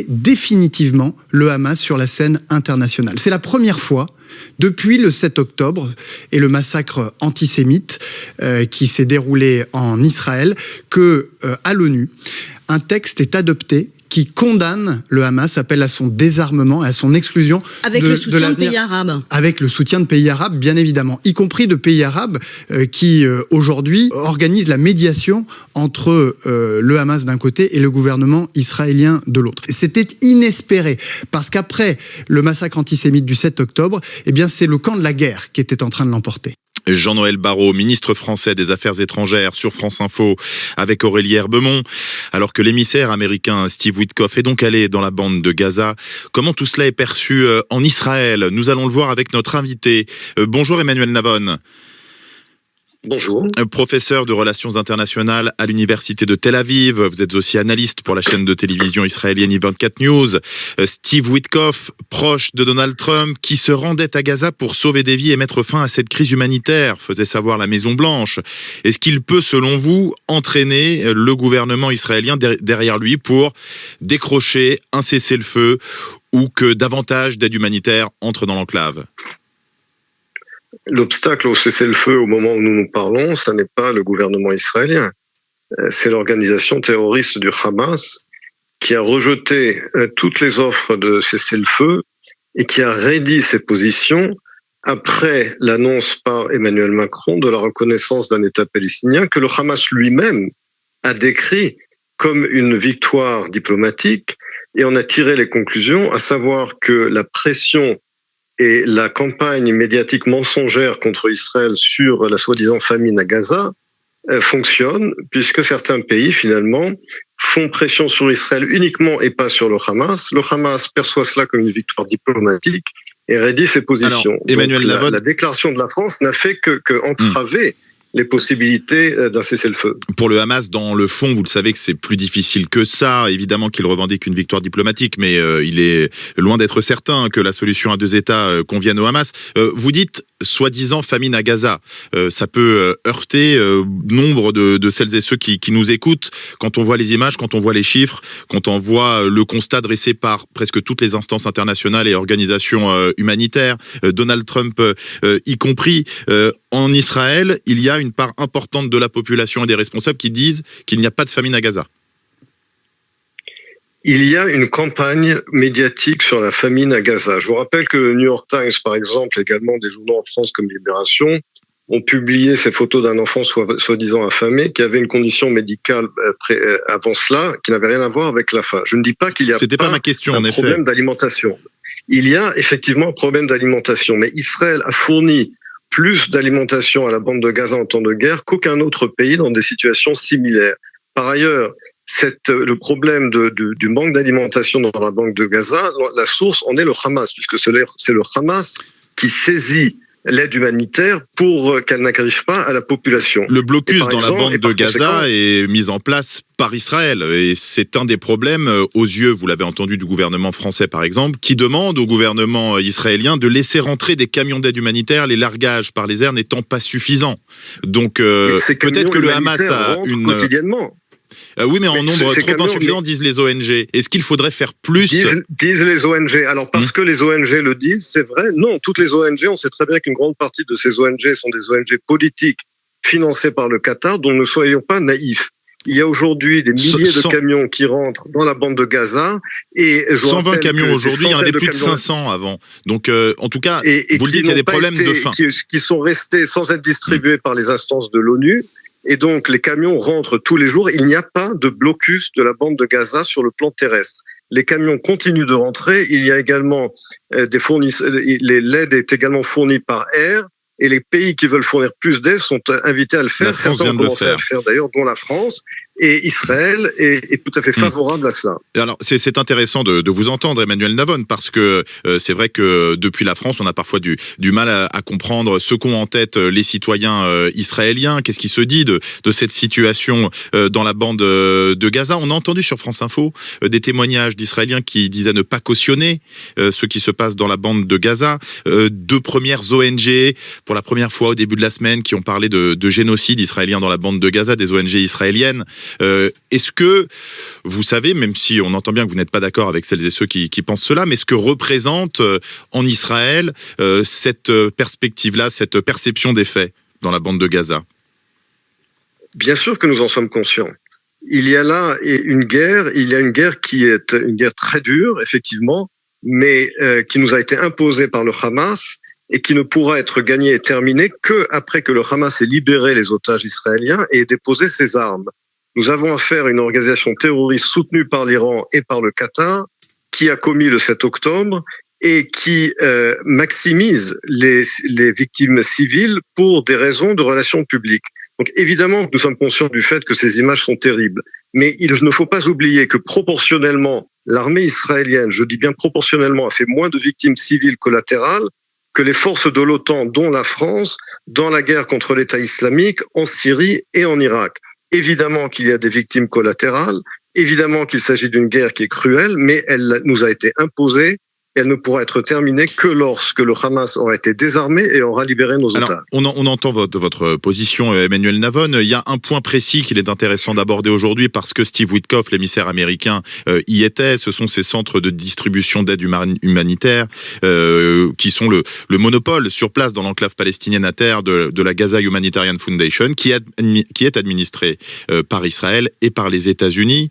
définitivement le Hamas sur la scène internationale. C'est la première fois depuis le 7 octobre et le massacre antisémite qui s'est déroulé en Israël que à l'ONU, un texte est adopté qui condamne le Hamas, appelle à son désarmement et à son exclusion. Avec le soutien de pays arabes. Avec le soutien de pays arabes, bien évidemment, y compris de pays arabes qui, aujourd'hui, organisent la médiation entre le Hamas d'un côté et le gouvernement israélien de l'autre. C'était inespéré, parce qu'après le massacre antisémite du 7 octobre, eh bien, c'est le camp de la guerre qui était en train de l'emporter. Jean-Noël Barrot, ministre français des Affaires étrangères sur France Info avec Aurélie Herbemont. Alors que l'émissaire américain Steve Witkoff est donc allé dans la bande de Gaza, comment tout cela est perçu en Israël? Nous allons le voir avec notre invité. Bonjour Emmanuel Navon. Bonjour. Professeur de relations internationales à l'université de Tel Aviv. Vous êtes aussi analyste pour la chaîne de télévision israélienne I24 News. Steve Witkoff, proche de Donald Trump, qui se rendait à Gaza pour sauver des vies et mettre fin à cette crise humanitaire, faisait savoir la Maison-Blanche. Est-ce qu'il peut, selon vous, entraîner le gouvernement israélien derrière lui pour décrocher un cessez-le-feu ou que davantage d'aide humanitaire entre dans l'enclave ? L'obstacle au cessez-le-feu au moment où nous nous parlons, ce n'est pas le gouvernement israélien. C'est l'organisation terroriste du Hamas qui a rejeté toutes les offres de cessez-le-feu et qui a raidi ses positions après l'annonce par Emmanuel Macron de la reconnaissance d'un État palestinien que le Hamas lui-même a décrit comme une victoire diplomatique et en a tiré les conclusions, à savoir que la pression et la campagne médiatique mensongère contre Israël sur la soi-disant famine à Gaza fonctionne, puisque certains pays, finalement, font pression sur Israël uniquement et pas sur le Hamas. Le Hamas perçoit cela comme une victoire diplomatique et raidit ses positions. Alors, Emmanuel Navon... la déclaration de la France n'a fait que entraver les possibilités d'un cessez-le-feu. Pour le Hamas, dans le fond, vous le savez que c'est plus difficile que ça. Évidemment qu'il revendique une victoire diplomatique, mais il est loin d'être certain que la solution à deux États convienne au Hamas. Vous dites, soi-disant, famine à Gaza. Ça peut heurter nombre de celles et ceux qui nous écoutent. Quand on voit les images, quand on voit les chiffres, quand on voit le constat dressé par presque toutes les instances internationales et organisations humanitaires, Donald Trump y compris, en Israël, il y a une part importante de la population et des responsables qui disent qu'il n'y a pas de famine à Gaza. Il y a une campagne médiatique sur la famine à Gaza. Je vous rappelle que le New York Times, par exemple, également des journaux en France comme Libération, ont publié ces photos d'un enfant soi-disant affamé qui avait une condition médicale avant cela qui n'avait rien à voir avec la faim. Je ne dis pas qu'il y a pas ma question, un problème d'alimentation. Il y a effectivement un problème d'alimentation, mais Israël a fourni plus d'alimentation à la bande de Gaza en temps de guerre qu'aucun autre pays dans des situations similaires. Par ailleurs, le problème du manque d'alimentation dans la bande de Gaza, la source en est le Hamas, puisque c'est le Hamas qui saisit l'aide humanitaire pour qu'elle n'arrive pas à la population. Le blocus dans la bande de Gaza est mis en place par Israël et c'est un des problèmes aux yeux, vous l'avez entendu, du gouvernement français par exemple, qui demande au gouvernement israélien de laisser rentrer des camions d'aide humanitaire, les largages par les airs n'étant pas suffisants. Donc peut-être que le Hamas a une... quotidiennement. Oui, mais en nombre trop insuffisant, disent les ONG. Est-ce qu'il faudrait faire plus ? Disent les ONG. Alors, parce que les ONG le disent, c'est vrai. Non, toutes les ONG, on sait très bien qu'une grande partie de ces ONG sont des ONG politiques financées par le Qatar, dont ne soyons pas naïfs. Il y a aujourd'hui des milliers de camions qui rentrent dans la bande de Gaza. Et 120 camions aujourd'hui, il y en avait plus de 500 avant. Donc, en tout cas, vous le dites, il y a des problèmes de faim. Qui sont restés sans être distribués par les instances de l'ONU. Et donc, les camions rentrent tous les jours. Il n'y a pas de blocus de la bande de Gaza sur le plan terrestre. Les camions continuent de rentrer. Il y a également des fournisseurs. L'aide est également fournie par air. Et les pays qui veulent fournir plus d'aide sont invités à le faire. Certains ont commencé à le faire d'ailleurs, dont la France. Et Israël est tout à fait favorable à cela. Alors, c'est intéressant de vous entendre, Emmanuel Navon, parce que c'est vrai que depuis la France, on a parfois du mal à comprendre ce qu'ont en tête les citoyens israéliens. Qu'est-ce qui se dit de cette situation dans la bande de Gaza ? On a entendu sur France Info des témoignages d'Israéliens qui disaient ne pas cautionner ce qui se passe dans la bande de Gaza. Deux premières ONG, pour la première fois au début de la semaine, qui ont parlé de génocide israélien dans la bande de Gaza, des ONG israéliennes. Est-ce que vous savez, même si on entend bien que vous n'êtes pas d'accord avec celles et ceux qui pensent cela, mais ce que représente en Israël cette perspective-là, cette perception des faits dans la bande de Gaza? Bien sûr que nous en sommes conscients. Il y a là une guerre, qui est une guerre très dure, effectivement, mais qui nous a été imposée par le Hamas et qui ne pourra être gagnée et terminée qu'après que le Hamas ait libéré les otages israéliens et ait déposé ses armes. Nous avons affaire à une organisation terroriste soutenue par l'Iran et par le Qatar qui a commis le 7 octobre et qui maximise les victimes civiles pour des raisons de relations publiques. Donc évidemment, nous sommes conscients du fait que ces images sont terribles, mais il ne faut pas oublier que proportionnellement, l'armée israélienne, je dis bien proportionnellement, a fait moins de victimes civiles collatérales que les forces de l'OTAN, dont la France, dans la guerre contre l'État islamique en Syrie et en Irak. Évidemment qu'il y a des victimes collatérales, évidemment qu'il s'agit d'une guerre qui est cruelle, mais elle nous a été imposée. Elle ne pourra être terminée que lorsque le Hamas aura été désarmé et aura libéré nos otages. Alors, on entend votre position, Emmanuel Navon. Il y a un point précis qu'il est intéressant d'aborder aujourd'hui parce que Steve Witkoff, l'émissaire américain, y était. Ce sont ces centres de distribution d'aide humanitaire qui sont le monopole sur place dans l'enclave palestinienne à terre de la Gaza Humanitarian Foundation qui est administrée par Israël et par les États-Unis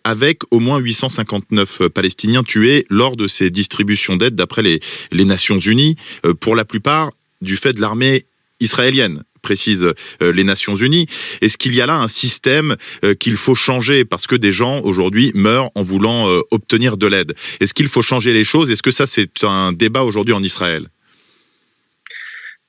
avec au moins 859 Palestiniens tués lors de ces distributions d'aide d'après les Nations Unies, pour la plupart du fait de l'armée israélienne, précisent les Nations Unies. Est-ce qu'il y a là un système qu'il faut changer parce que des gens aujourd'hui meurent en voulant obtenir de l'aide? Est-ce qu'il faut changer les choses? Est-ce que ça c'est un débat aujourd'hui en Israël?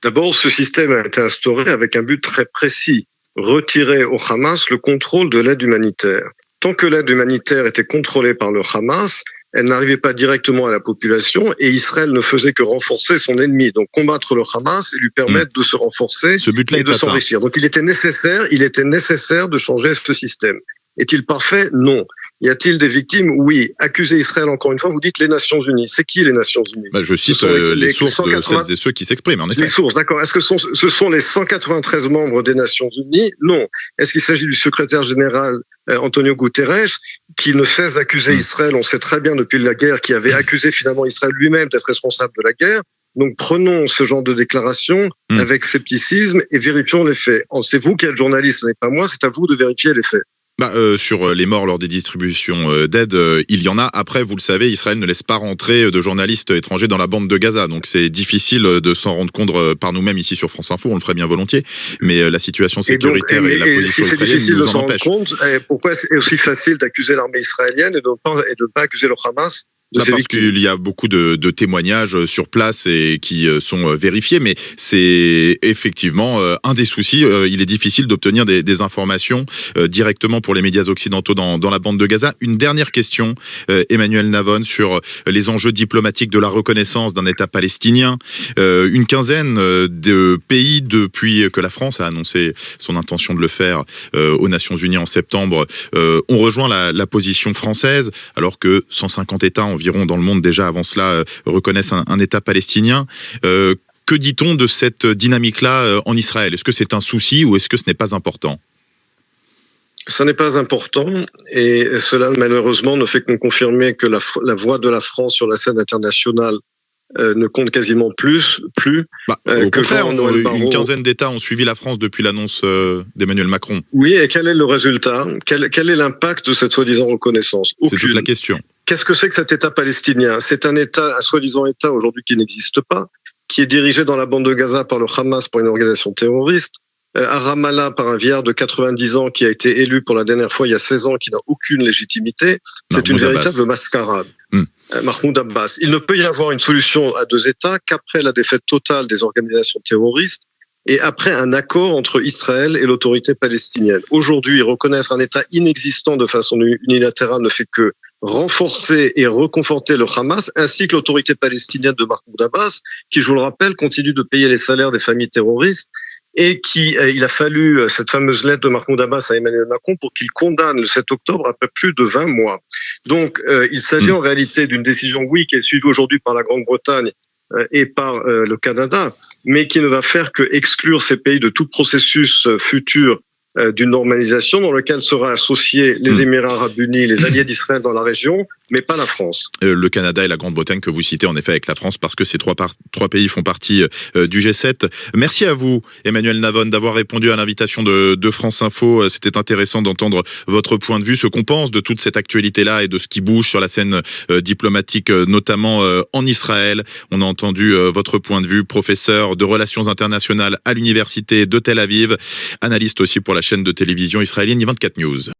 D'abord, ce système a été instauré avec un but très précis, retirer au Hamas le contrôle de l'aide humanitaire. Tant que l'aide humanitaire était contrôlée par le Hamas, elle n'arrivait pas directement à la population et Israël ne faisait que renforcer son ennemi. Donc combattre le Hamas et lui permettre de se renforcer et de s'enrichir. Donc il était nécessaire de changer ce système. Est-il parfait? Non. Y a-t-il des victimes? Oui. Accuser Israël, encore une fois, vous dites les Nations Unies. C'est qui les Nations Unies? Je cite les sources de celles et ceux qui s'expriment, en effet. Les sources, d'accord. Est-ce que ce sont les 193 membres des Nations Unies? Non. Est-ce qu'il s'agit du secrétaire général Antonio Guterres, qui ne cesse d'accuser Israël? On sait très bien depuis la guerre qu'il avait accusé finalement Israël lui-même d'être responsable de la guerre. Donc prenons ce genre de déclaration avec scepticisme et vérifions les faits. C'est vous qui êtes journaliste, ce n'est pas moi, c'est à vous de vérifier les faits. Sur les morts lors des distributions d'aide, il y en a. Après, vous le savez, Israël ne laisse pas rentrer de journalistes étrangers dans la bande de Gaza. Donc c'est difficile de s'en rendre compte par nous-mêmes ici sur France Info. On le ferait bien volontiers. Mais la situation sécuritaire et la position israélienne nous en empêchent. Pourquoi c'est aussi facile d'accuser l'armée israélienne et de ne pas accuser le Hamas? Parce qu'il y a beaucoup de témoignages sur place et qui sont vérifiés, mais c'est effectivement un des soucis. Il est difficile d'obtenir des informations directement pour les médias occidentaux dans la bande de Gaza. Une dernière question, Emmanuel Navon, sur les enjeux diplomatiques de la reconnaissance d'un État palestinien. Une quinzaine de pays, depuis que la France a annoncé son intention de le faire aux Nations Unies en septembre, ont rejoint la position française, alors que 150 États environ dans le monde déjà avant cela reconnaissent un État palestinien. Que dit-on de cette dynamique-là en Israël? Est-ce que c'est un souci ou est-ce que ce n'est pas important? Ça n'est pas important et cela malheureusement ne fait que nous confirmer que la voix de la France sur la scène internationale ne compte quasiment plus. Au contraire, une quinzaine d'États ont suivi la France depuis l'annonce d'Emmanuel Macron. Oui, et quel est le résultat? Quel est l'impact de cette soi-disant reconnaissance? C'est toute la question. Qu'est-ce que c'est que cet État palestinien? C'est un soi-disant État aujourd'hui qui n'existe pas, qui est dirigé dans la bande de Gaza par le Hamas, par une organisation terroriste, à Ramallah par un vieillard de 90 ans qui a été élu pour la dernière fois il y a 16 ans, qui n'a aucune légitimité. C'est une véritable mascarade. Mahmoud Abbas. Il ne peut y avoir une solution à deux États qu'après la défaite totale des organisations terroristes et après un accord entre Israël et l'autorité palestinienne. Aujourd'hui, reconnaître un État inexistant de façon unilatérale ne fait que renforcer et reconforter le Hamas, ainsi que l'autorité palestinienne de Mahmoud Abbas, qui, je vous le rappelle, continue de payer les salaires des familles terroristes et il a fallu cette fameuse lettre de Mahmoud Abbas à Emmanuel Macron pour qu'il condamne le 7 octobre après plus de 20 mois. Donc, il s'agit en réalité d'une décision, oui, qui est suivie aujourd'hui par la Grande-Bretagne et par le Canada, mais qui ne va faire que exclure ces pays de tout processus futur d'une normalisation dans laquelle seraient associés les Émirats arabes unis, les alliés d'Israël dans la région, mais pas la France. Le Canada et la Grande-Bretagne que vous citez en effet avec la France, parce que ces trois pays font partie du G7. Merci à vous, Emmanuel Navon, d'avoir répondu à l'invitation de France Info. C'était intéressant d'entendre votre point de vue, ce qu'on pense de toute cette actualité-là et de ce qui bouge sur la scène diplomatique, notamment en Israël. On a entendu votre point de vue, professeur de relations internationales à l'université de Tel Aviv, analyste aussi pour la chaîne de télévision israélienne I24 News.